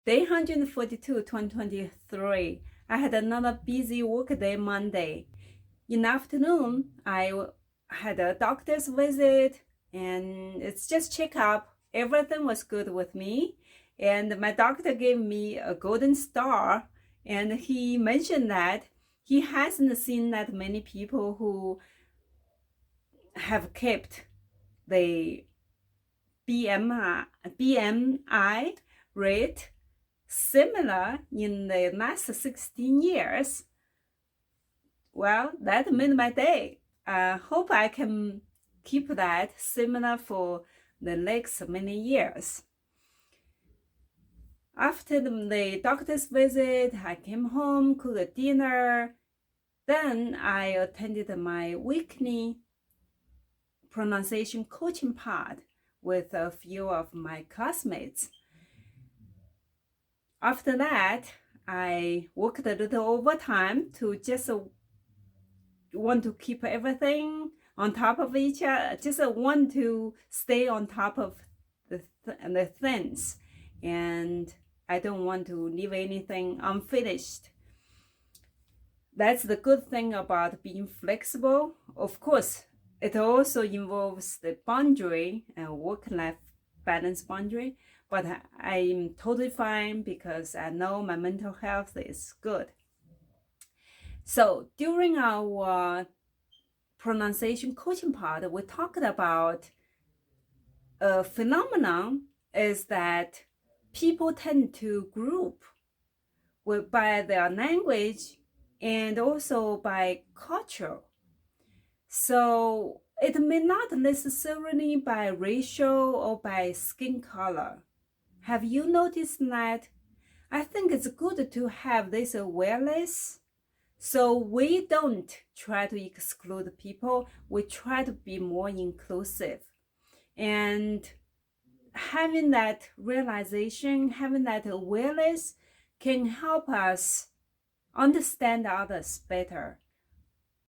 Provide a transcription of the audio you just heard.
Day 142, 2023. I had another busy workday Monday. In the afternoon, I had a doctor's visit and it's just checkup. Everything was good with me. And my doctor gave me a golden star. And he mentioned that he hasn't seen that many people who have kept the BMI rate similar in the last 16 years. Well, that made my day. I hope I can keep that similar for the next many years. After the doctor's visit, I came home, cooked dinner. Then I attended my weekly pronunciation coaching part with a few of my classmates. After that, I worked a little overtime to just want to keep everything on top of each other, just want to stay on top of the things, and I don't want to leave anything unfinished. That's the good thing about being flexible. Of course, it also involves the boundary and work-life balance boundary, but I'm totally fine because I know my mental health is good. So during our pronunciation coaching part, we talked about a phenomenon is that people tend to group by their language and also by culture. So it may not necessarily by racial or by skin color. Have you noticed that? I think it's good to have this awareness. So we don't try to exclude people, we try to be more inclusive. And having that realization, having that awareness can help us understand others better.